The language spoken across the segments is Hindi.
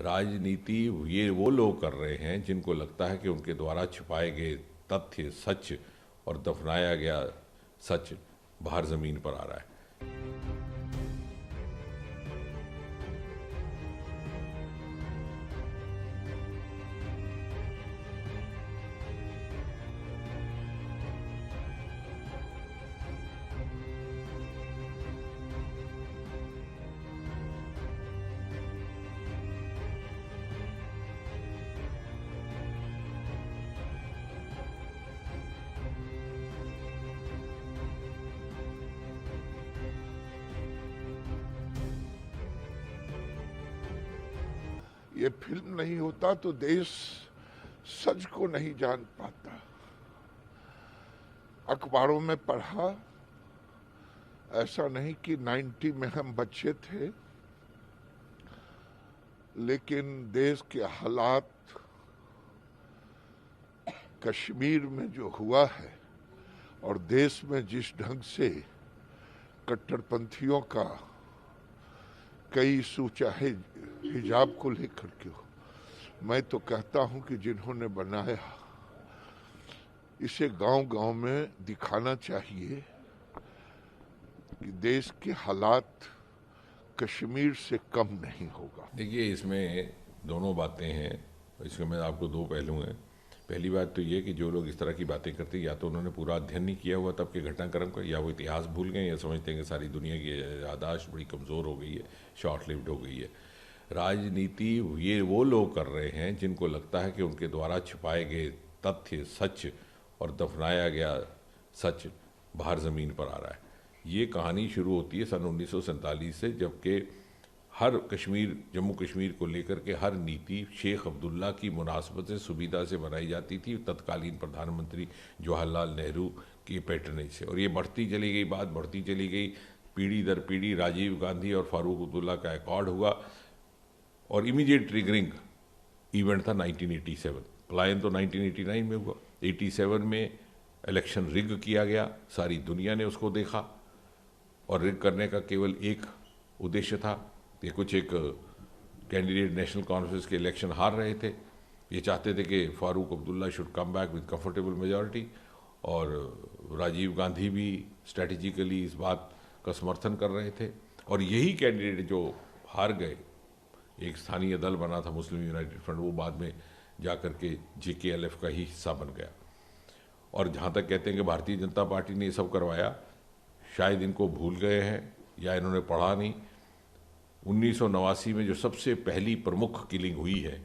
राजनीति ये वो लोग कर रहे हैं जिनको लगता है कि उनके द्वारा छुपाए गए तथ्य सच और दफनाया गया सच बाहर जमीन पर आ रहा है। ये फिल्म नहीं होता तो देश सच को नहीं जान पाता। अखबारों में पढ़ा, ऐसा नहीं कि 90 में हम बच्चे थे, लेकिन देश के हालात कश्मीर में जो हुआ है और देश में जिस ढंग से कट्टरपंथियों का कई इशू, चाहे हिजाब को लेकर के हो, मैं तो कहता हूं कि जिन्होंने बनाया इसे गांव-गांव में दिखाना चाहिए कि देश के हालात कश्मीर से कम नहीं होगा। देखिए, इसमें दोनों बातें हैं। इसमें मैं आपको दो पहलू हैं। पहली बात तो ये कि जो लोग इस तरह की बातें करते हैं, या तो उन्होंने पूरा अध्ययन नहीं किया हुआ तब के घटनाक्रम का, या वो इतिहास भूल गए, या समझते हैं कि सारी दुनिया की याददाश्त बड़ी कमज़ोर हो गई है, शॉर्ट लिव्ड हो गई है। राजनीति ये वो लोग कर रहे हैं जिनको लगता है कि उनके द्वारा छुपाए गए तथ्य सच और दफनाया गया सच बाहर ज़मीन पर आ रहा है। ये कहानी शुरू होती है सन 1947 से, जबकि हर कश्मीर, जम्मू कश्मीर को लेकर के हर नीति शेख अब्दुल्ला की मुनासबत से, सुविधा से बनाई जाती थी, तत्कालीन प्रधानमंत्री जवाहरलाल नेहरू की पैटर्नेज से। और ये बढ़ती चली गई, बात बढ़ती चली गई, पीढ़ी दर पीढ़ी राजीव गांधी और फारूक अब्दुल्ला का एकॉर्ड हुआ और इमीडिएट ट्रिगरिंग इवेंट था 1987। पलायन तो 1989 में हुआ। 87 में इलेक्शन रिग किया गया, सारी दुनिया ने उसको देखा और रिग करने का केवल एक उद्देश्य था कि कुछ एक कैंडिडेट नेशनल कॉन्फ्रेंस के इलेक्शन हार रहे थे, ये चाहते थे कि Farooq Abdullah should come back with comfortable majority, और राजीव गांधी भी स्ट्रेटेजिकली इस बात का समर्थन कर रहे थे। और यही कैंडिडेट जो हार गए, एक स्थानीय दल बना था मुस्लिम यूनाइटेड फ्रंट, वो बाद में जाकर के JKLF का ही हिस्सा बन गया। और जहाँ तक कहते हैं कि भारतीय जनता पार्टी ने ये सब करवाया, शायद इनको भूल गए हैं या इन्होंने पढ़ा नहीं। 1989 में जो सबसे पहली प्रमुख किलिंग हुई है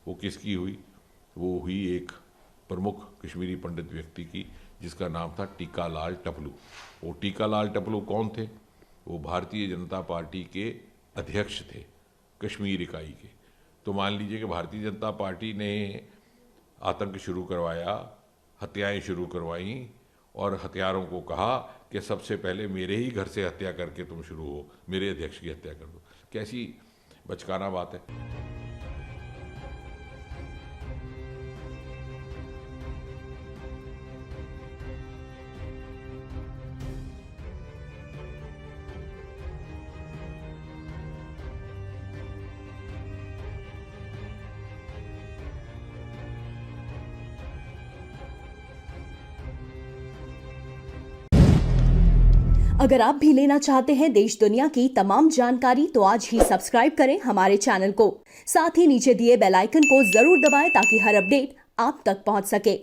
वो किसकी हुई? वो हुई एक प्रमुख कश्मीरी पंडित व्यक्ति की, जिसका नाम था टीकालाल टपलू। वो टीकालाल टपलू कौन थे? वो भारतीय जनता पार्टी के अध्यक्ष थे, कश्मीर इकाई के। तो मान लीजिए कि भारतीय जनता पार्टी ने आतंक शुरू करवाया, हत्याएं शुरू करवाईं और हत्यारों को कहा कि सबसे पहले मेरे ही घर से हत्या करके तुम शुरू हो, मेरे अध्यक्ष की हत्या कर दो। कैसी बचकाना बात है। अगर आप भी लेना चाहते हैं देश दुनिया की तमाम जानकारी, तो आज ही सब्सक्राइब करें हमारे चैनल को। साथ ही नीचे दिए बेल आइकन को जरूर दबाएं ताकि हर अपडेट आप तक पहुंच सके।